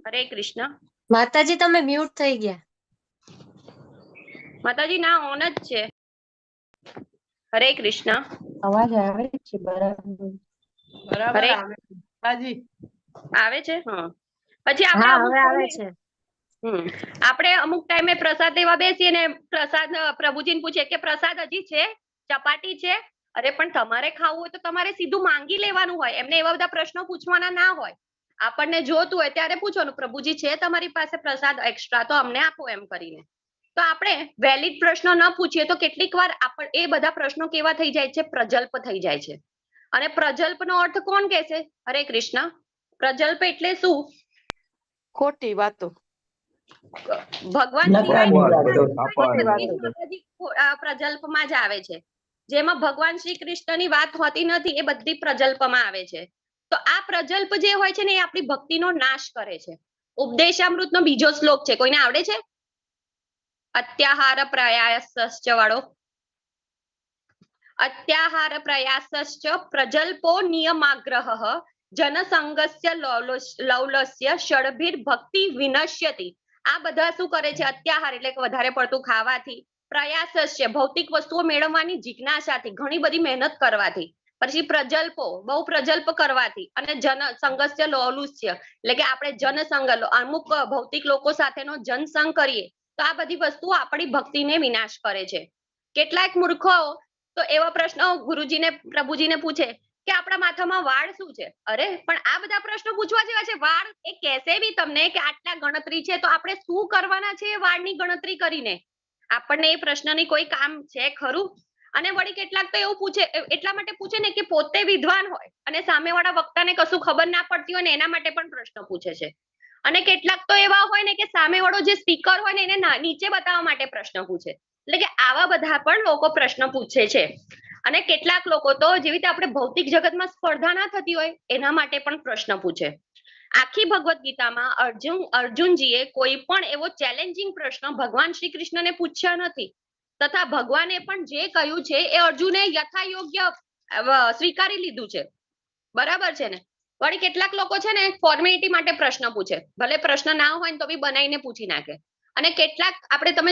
હરે કૃષ્ણ. માતાજી તમે મ્યુટ થઈ ગયા. માતાજી ના ઓન જ છે. હરે કૃષ્ણ. અવાજ આવે છે બરાબર. બરાબર આવે છે. હા, પછી આપણે અમુક ટાઈમે પ્રસાદ લેવા બેસીએ ને પ્રસાદ પ્રભુજીને પૂછીએ કે પ્રસાદ હજી છે, ચપાટી છે, અરે પણ તમારે ખાવું હોય તો તમારે સીધું માંગી લેવાનું હોય, એમને એવા બધા પ્રશ્નો પૂછવાના ના હોય. આપણને જોતું હોય ત્યારે પૂછવાનું, પ્રભુજી છે તમારી પાસે પ્રસાદ એક્સ્ટ્રા તો અમને આપો એમ કરીને. તો આપણે વેલિડ પ્રશ્નો ન પૂછીએ તો કેટલીક વાર એ બધા પ્રશ્નો કેવા થઈ જાય છે, પ્રજલ્પ થઈ જાય છે. અને પ્રજલ્પનો અર્થ કોણ કહેશે? હરે કૃષ્ણ. પ્રજલ્પ એટલે શું? ખોટી વાતો. ભગવાન પ્રજલ્પમાં જ આવે છે. જેમાં ભગવાન શ્રી કૃષ્ણની વાત હોતી નથી એ બધી પ્રજલ્પમાં આવે છે. તો આ પ્રજલ્પ જે હોય છે ને એ આપણી ભક્તિનો નાશ કરે છે. ઉપદેશામૃતનો બીજો શ્લોક છે, કોઈને આવડે છે? અત્યાહાર પ્રયાસશ્ચ વાળો. અત્યાહાર પ્રયાસશ્ચ પ્રજલ્પો નિયમાગ્રહ જનસંગસ્ય લૌલસ્ય ષડભીર ભક્તિ વિનશ્યતિ. આ બધા શું કરે છે? અત્યાહાર એટલે કે વધારે પડતું ખાવાથી, પ્રયાસસ્ય ભૌતિક વસ્તુઓ મેળવવાની જિજ્ઞાસાથી, ઘણી બધી મહેનત કરવાથી, પછી પ્રજલ્પો બહુ પ્રજલ્પ કરવાથી, અને જનસંગસ્ય લૌલુસ્ય એટલે કે આપણે જનસંગ અમુક ભૌતિક લોકો સાથેનો જનસંગ કરીએ તો આ બધી વસ્તુઓ આપણી ભક્તિને વિનાશ કરે છે. કેટલાક મૂર્ખો તો એવા પ્રશ્નો ગુરુજીને પ્રભુજીને પૂછે કે આપણા માથામાં વાળ શું છે? અરે પણ આ બધા પ્રશ્નો પૂછવા જેવા છે. વાળ એ કહેશે બી તમને કે આટલા ગણતરી છે, તો આપણે શું કરવાના છે એ વાળની ગણતરી કરીને? આપણને એ પ્રશ્નની કોઈ કામ છે ખરું? અને વળી કેટલાક તો એવું પૂછે, એટલા માટે પૂછે ને કે પોતે વિદ્વાન હોય અને સામેવાળા વક્તાને કશું ખબર ના પડતી હોય ને એના માટે પણ પ્રશ્ન પૂછે છે. અને કેટલાક તો એવા હોય ને કે સામેવાળો જે સ્પીકર હોય ને એને નીચે બતાવવા માટે પ્રશ્ન પૂછે. એટલે કે આવા બધા પણ લોકો પ્રશ્ન પૂછે છે. અને કેટલાક લોકો તો જેવી રીતે આપણે ભૌતિક જગતમાં સ્પર્ધા ના થતી હોય એના માટે પણ પ્રશ્ન પૂછે. આખી ભગવદ્ ગીતામાં અર્જુનજીએ કોઈ પણ એવો ચેલેન્જિંગ પ્રશ્ન ભગવાન શ્રી કૃષ્ણને પૂછ્યા નથી, તથા ભગવાને પણ જે કહ્યું છે એ અર્જુને યથાયોગ્ય સ્વીકારી લીધું છે. બરાબર છે ને? વળી કેટલાક લોકો છે ને ફોર્મેલિટી માટે પ્રશ્ન પૂછે, ભલે પ્રશ્ન ના હોય ને તો બી બનાવીને પૂછી નાખે. અને કેટલાક આપણે તમે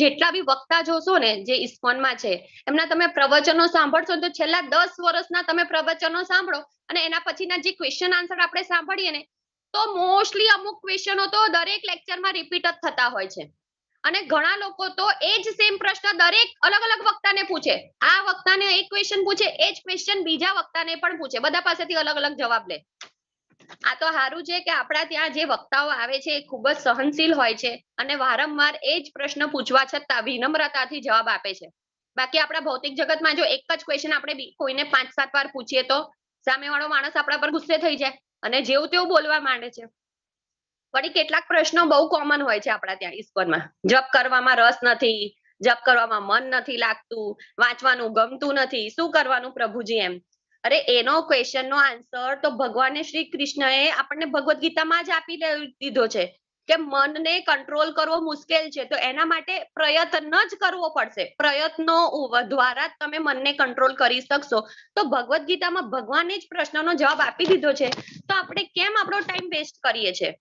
જેટલા બી વક્તા જોશો ને જે ઇસ્કોનમાં છે એમના તમે પ્રવચનો સાંભળશો તો છેલ્લા 10 વર્ષના તમે પ્રવચનો સાંભળો અને એના પછીના જે ક્વેશ્ચન આન્સર આપણે સાંભળીએ ને તો મોસ્ટલી અમુક ક્વેશ્ચનો તો દરેક લેક્ચરમાં રિપીટ જ થતા હોય છે. અને ઘણા લોકો તો એ જ સેમ પ્રશ્ન દરેક અલગ અલગ વક્તાને પૂછે. આ વક્તાને એક ક્વેશ્ચન પૂછે એ જ ક્વેશ્ચન બીજા વક્તાને પણ પૂછે, બધા પાસેથી અલગ અલગ જવાબ લે. આ તો સારું છે કે આપણા ત્યાં જે વક્તાઓ આવે છે એ ખૂબ જ સહનશીલ હોય છે અને વારંવાર એ જ પ્રશ્ન પૂછવા છતાં વિનમ્રતાથી જવાબ આપે છે. બાકી આપણા ભૌતિક જગતમાં જો એક જ ક્વેશ્ચન આપણે કોઈને 5-7 વાર પૂછીએ તો સામેવાળો માણસ આપણા પર ગુસ્સે થઈ જાય અને જેવું તેવું બોલવા માંડે છે. વળી કેટલાક પ્રશ્નો બહુ કોમન હોય છે આપણા ત્યાં ઇસ્કોનમાં. જપ કરવામાં રસ નથી, જપ કરવામાં મન નથી લાગતું, વાંચવાનું ગમતું નથી, શું કરવાનું પ્રભુજી એમ? અરે એનો ક્વેશ્ચન નો આન્સર તો ભગવાને શ્રી કૃષ્ણએ આપણને ભગવદ્ ગીતામાં જ આપી દીધો છે કે મનને કંટ્રોલ કરવો મુશ્કેલ છે તો એના માટે પ્રયત્ન જ કરવો પડશે. પ્રયત્નો દ્વારા જ તમે મનને કંટ્રોલ કરી શકશો. તો ભગવદ્ ગીતામાં ભગવાને જ પ્રશ્નનો જવાબ આપી દીધો છે તો આપણે કેમ આપણો ટાઈમ વેસ્ટ કરીએ છીએ?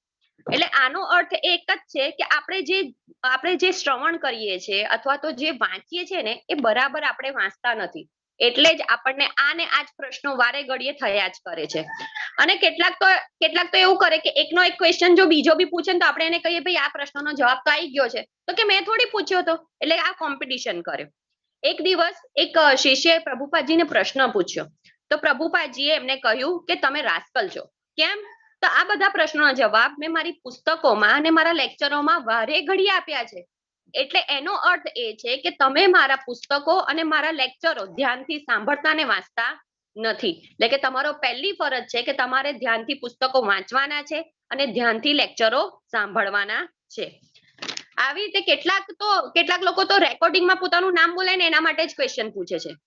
એટલે આનો અર્થ એક જ છે કે આપણે જે શ્રવણ કરીએ છીએ અથવા તો જે વાંચીએ છીએ ને એ બરાબર આપણે વાંચતા નથી, એટલે જ આપણને આ ને આ જ પ્રશ્નો વારે ઘડીએ થયા જ કરે છે. અને કેટલાક તો એવું કરે કે એકનો એક ક્વેશ્ચન જો બીજો બી પૂછે તો આપણે એને કહીએ ભાઈ આ પ્રશ્નનો જવાબ તો આવી ગયો છે, તો કે મેં થોડી પૂછ્યો તો, એટલે આ કોમ્પિટિશન કરે. એક દિવસ એક શિષ્યએ પ્રભુપાદજીને પ્રશ્ન પૂછ્યો તો પ્રભુપાદજીએ એમને કહ્યું કે તમે રાસ્કલ છો. કેમ? તો આ બધા પ્રશ્નોના જવાબ મેં મારી પુસ્તકોમાં અને મારા લેક્ચરોમાં વારે ઘડીએ આપ્યા છે. એટલે એનો અર્થ એ છે કે તમે મારા પુસ્તકો અને મારા લેક્ચરો ધ્યાનથી સાંભળતા ને વાંચતા નથી. એટલે કે તમારો પહેલી ફરજ છે કે તમારે ધ્યાનથી પુસ્તકો વાંચવાના છે અને ધ્યાનથી લેક્ચરો સાંભળવાના છે. આવી રીતે કેટલાક લોકો તો રેકોર્ડિંગમાં પોતાનું નામ બોલે ને એના માટે જ ક્વેશ્ચન પૂછે છે.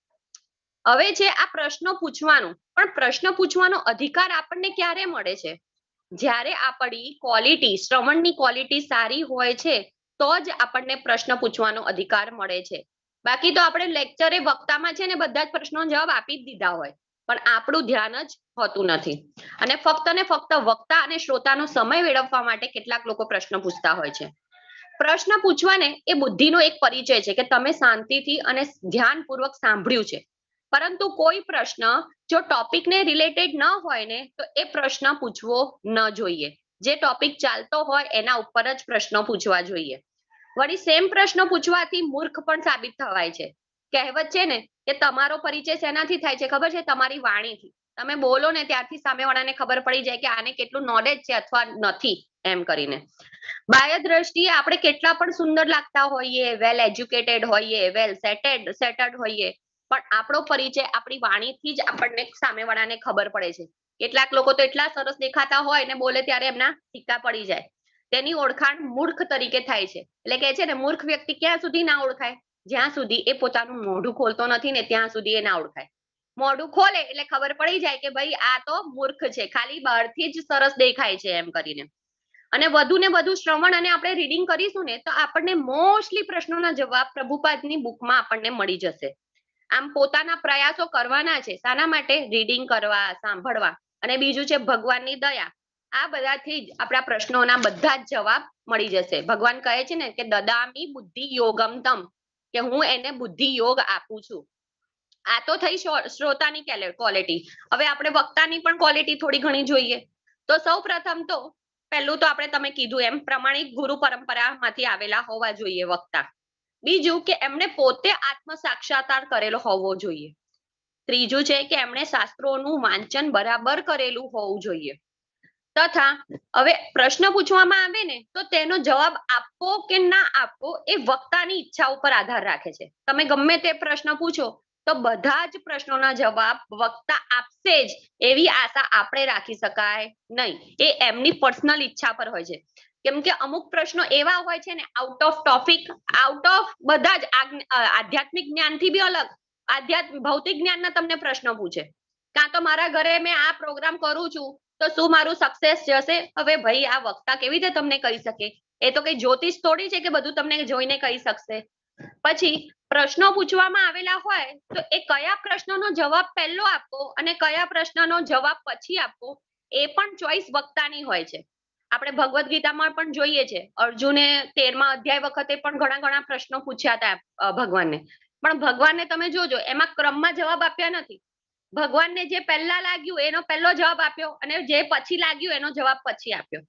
હવે છે આ પ્રશ્નો પૂછવાનું, પણ પ્રશ્ન પૂછવાનો અધિકાર આપણને ક્યારે મળે છે? જ્યારે આપણી ક્વોલિટી, શ્રવણની ક્વોલિટી સારી હોય છે તો જ આપણને પ્રશ્ન પૂછવાનો અધિકાર મળે છે. બાકી તો આપણે લેક્ચરે વક્તામાં છે ને બધા જ પ્રશ્નોનો જવાબ આપી જ દીધા હોય પણ આપણું ધ્યાન જ હોતું નથી. અને ફક્ત વક્તા અને શ્રોતાનો સમય વેડફવા માટે કેટલાક લોકો પ્રશ્ન પૂછતા હોય છે. પ્રશ્ન પૂછવાને એ બુદ્ધિનો એક પરિચય છે કે તમે શાંતિથી અને ધ્યાનપૂર્વક સાંભળ્યું છે. પરંતુ કોઈ પ્રશ્ન જો ટોપિકને રિલેટેડ ન હોય ને તો એ પ્રશ્ન પૂછવો ન જોઈએ. જે ટોપિક ચાલતો હોય એના ઉપર જ પ્રશ્નો પૂછવા જોઈએ. વળી સેમ પ્રશ્ન પૂછવાથી મૂર્ખ પણ સાબિત થવાય છે કહેવત છે ને કે તમારો પરિચય શેનાથી થાય છે ખબર છે? તમારી વાણીથી. તમે બોલો ને ત્યારથી સામેવાળાને ખબર પડી જાય કે આને કેટલું નોલેજ છે અથવા નથી એમ કરીને. બાહ્ય દ્રષ્ટિએ આપણે કેટલા પણ સુંદર લાગતા હોઈએ, વેલ એજ્યુકેટેડ હોઈએ, વેલ સેટલ્ડ હોઈએ, પણ આપણો પરિચય આપણી વાણીથી જ આપણને સામેવાળાને ખબર પડે છે. કેટલાક લોકો તો એટલા સરસ દેખાતા હોય ને બોલે ત્યારે એમના સિક્કા પડી જાય. તેની ઓળખાણ મૂર્ખ તરીકે થાય છે. એટલે કે છે ને મૂર્ખ વ્યક્તિ ક્યાં સુધી ના ઓળખાય? જ્યાં સુધી એ પોતાનું મોઢું ખોલતો નથી ને ત્યાં સુધી એ ના ઓળખાય. મોઢું ખોલે એટલે ખબર પડી જાય કે ભાઈ આ તો મૂર્ખ છે, ખાલી બહારથી જ સરસ દેખાય છે એમ કરીને. અને વધુ ને વધુ શ્રવણ અને આપણે રીડિંગ કરીશું ને તો આપણને મોસ્ટલી પ્રશ્નોના જવાબ પ્રભુપાદની બુકમાં આપણને મળી જશે. આમ પોતાના પ્રયાસો કરવાના છે. શાના માટે? રીડિંગ કરવા, સાંભળવા, અને બીજું છે ભગવાનની દયા. આ બધાથી જ આપણા પ્રશ્નોના બધા જ જવાબ મળી જશે. ભગવાન કહે છે ને કે દદામી બુદ્ધિ યોગમ તમ, કે હું એને બુદ્ધિ યોગ આપું છું. આ તો થઈ શ્રોતાની ક્વોલિટી. હવે આપણે વક્તાની પણ ક્વોલિટી થોડી ઘણી જોઈએ. તો સૌ પ્રથમ તો પહેલું તો આપણે તમે કીધું એમ પ્રમાણિક ગુરુ પરંપરામાંથી આવેલા હોવા જોઈએ વક્તા. બીજું કે એમણે પોતે આત્મ સાક્ષાત્કાર કરેલો હોવો જોઈએ. ત્રીજું છે કે એમણે શાસ્ત્રોનું વાંચન બરાબર કરેલું હોવું જોઈએ. તથા હવે પ્રશ્ન પૂછવામાં આવે ને તો તેનો જવાબ આપવો કે ના આપવો એ વક્તાની ઈચ્છા ઉપર આધાર રાખે છે. તમે ગમે તે પ્રશ્ન પૂછો તો બધા જ પ્રશ્નોના જવાબ વક્તા આપશે જ એવી આશા આપણે રાખી શકાય નહીં. એ એમની પર્સનલ ઈચ્છા પર હોય છે. કેમ કે અમુક પ્રશ્નો એવા હોય છે ને out of topic, out of બધા જ આધ્યાત્મિક જ્ઞાનથી બી અલગ, ભૌતિક જ્ઞાનના તમને પ્રશ્નો પૂછે. કાં તો મારા ઘરે મેં આ પ્રોગ્રામ કરું છું તો શું મારું સક્સેસ જશે? હવે ભાઈ આ વક્તા કેવી રીતે તમને કહી શકે? એ તો કઈ જ્યોતિષ થોડી છે કે બધું તમને જોઈને કહી શકશે. પછી પ્રશ્નો પૂછવામાં આવેલા હોય તો એ કયા પ્રશ્નનો જવાબ પહેલો આપવો અને કયા પ્રશ્નનો જવાબ પછી આપવો એ પણ ચોઈસ વક્તાની હોય છે. આપણે ભગવદ્ ગીતામાં પણ જોઈએ છે, અર્જુને 13મા અધ્યાય વખતે પણ ઘણા પ્રશ્નો પૂછ્યા હતા ભગવાનને. પણ ભગવાનને તમે જોજો એમાં ક્રમમાં જવાબ આપ્યા નથી. ભગવાનને જે પહેલા લાગ્યું એનો પહેલો જવાબ આપ્યો અને જે પછી લાગ્યું એનો જવાબ પછી આપ્યો.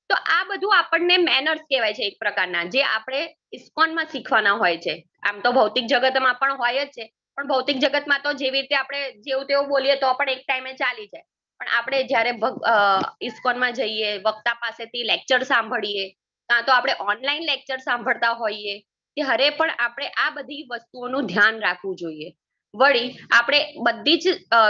તો આ બધું આપણને મેનર્સ કહેવાય છે એક પ્રકારના, જે આપણે ઇસ્કોનમાં શીખવાના હોય છે. આમ તો ભૌતિક જગતમાં પણ હોય જ છે, પણ ભૌતિક જગતમાં તો જેવી રીતે આપણે જેવું તેવું બોલીએ તો પણ એક ટાઈમે ચાલી જાય. પણ આપણે જયારે ઇસ્કોનમાં જઈએ, વક્તા પાસેથી લેક્ચર સાંભળીએ, કાં તો આપણે ઓનલાઈન લેક્ચર સાંભળતા હોઈએ, ત્યારે પણ આપણે આ બધી વસ્તુઓનું ધ્યાન રાખવું જોઈએ. વળી આપણે બધી જ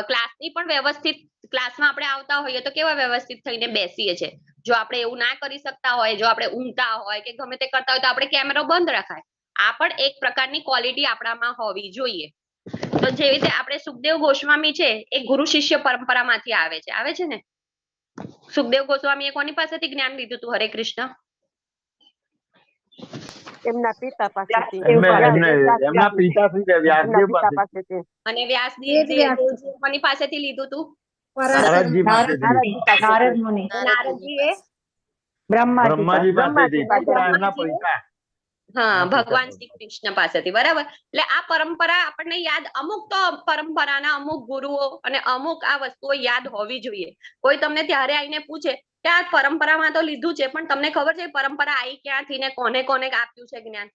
ક્લાસની પણ વ્યવસ્થિત, ક્લાસમાં આપણે આવતા હોઈએ તો કેવા વ્યવસ્થિત થઈને બેસીએ છીએ. જો આપણે એવું ના કરી શકતા હોય, જો આપણે ઊંઘતા હોય કે ગમે તે કરતા હોય તો આપણે કેમેરો બંધ રખાય. આ પણ એક પ્રકારની ક્વોલિટી આપણામાં હોવી જોઈએ. તો જેવી રીતે આપણે સુખદેવ ગોસ્વામી છે એ ગુરુ શિષ્ય પરંપરામાંથી આવે છે ને. સુખદેવ ગોસ્વામીએ કોની પાસેથી જ્ઞાન લીધું હતું? હરે કૃષ્ણ. એમના પિતા પાસેથી. એમના પિતા વ્યાસદેવ પાસેથી. અને વ્યાસદેવ કોની પાસેથી લીધું હતું? નારદજી પાસેથી. નારદજી એ બ્રહ્માજી પાસેથી. એમના પિતા. હા, ભગવાન શ્રી કૃષ્ણ પાસેથી. બરાબર. એટલે આ પરંપરા આપણને યાદ, અમુક તો પરંપરાના અમુક ગુરુઓ અને અમુક આ વસ્તુઓ યાદ હોવી જોઈએ. કોઈ તમને ત્યારે આવીને પૂછે કે આ પરંપરામાં તો લીધું છે, પણ તમને ખબર છે પરંપરા આવી ક્યાંથી ને કોને કોને આપ્યું છે જ્ઞાન?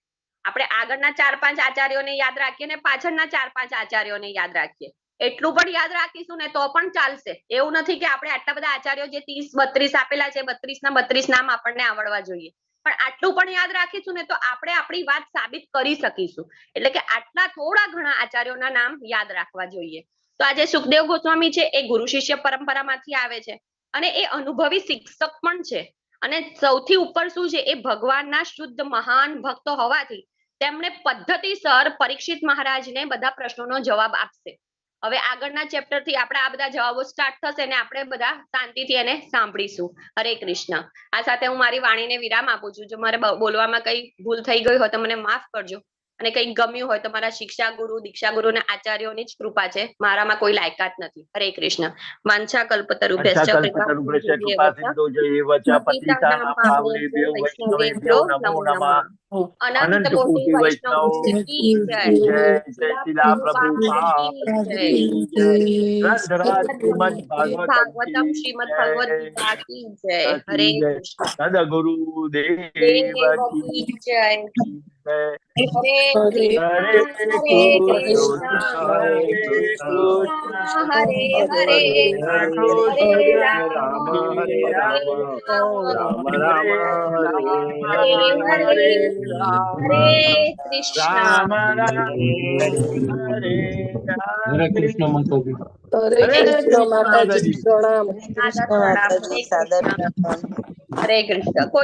આપણે આગળના 4-5 આચાર્યોને યાદ રાખીએ ને પાછળના 4-5 આચાર્યોને યાદ રાખીએ. એટલું પણ યાદ રાખીશું ને તો પણ ચાલશે. એવું નથી કે આપણે આટલા બધા આચાર્યો જે 30-32 આપેલા છે, 32 નામ આપણને આવડવા જોઈએ. પણ આટલું પણ યાદ રાખીશું ને તો આપણે આપણી વાત સાબિત કરી શકીશું. એટલે કે આટલા થોડા ઘણા આચાર્યોના નામ યાદ રાખવા જોઈએ. તો આજે સુખદેવ ગોસ્વામી છે એ ગુરુ શિષ્ય પરંપરામાંથી આવે છે અને એ અનુભવી શિક્ષક પણ છે. અને સૌથી ઉપર શું છે, એ ભગવાનના શુદ્ધ મહાન ભક્તો હોવાથી તેમણે પદ્ધતિસર પરીક્ષિત મહારાજને બધા પ્રશ્નોનો જવાબ આપશે. હવે આગળના ચેપ્ટર થી આપણે આ બધા જવાબો સ્ટાર્ટ થશે ને આપણે બધા શાંતિથી એને સાંભળીશું. હરે કૃષ્ણ. આ સાથે હું મારી વાણીને વિરામ આપું છું. જો મારે બોલવામાં કઈ ભૂલ થઈ ગઈ હોય તો મને માફ કરજો, અને કઈ ગમ્યું હોય તો મારા શિક્ષા ગુરુ, દીક્ષા ગુરુ અને આચાર્યોની જ કૃપા છે. મારામાં કોઈ લાયકાત નથી. હરે કૃષ્ણ. વાંછા કલ્પતરુભ્યશ્ચ કૃપા સિંધુભ્યો નમો નમઃ. અનંત કોટી વૈષ્ણવ કી જય. શિલા પ્રભુપાદ ભાગવતમ શ્રીમદ ભગવદ ગીતા કી જય. હરે કૃષ્ણ. સદગુરુ દેવ કી જય. હરે કૃષ્ણ હરે હરે હરે રામ હરે રામ રામ રામ હરે હરે હરે કૃષ્ણ હરે કૃષ્ણ માતાજી. હરે કૃષ્ણ માતાજી. સાદર પ્રણામ. હરે કૃષ્ણ. હરે કૃષ્ણ. કોઈ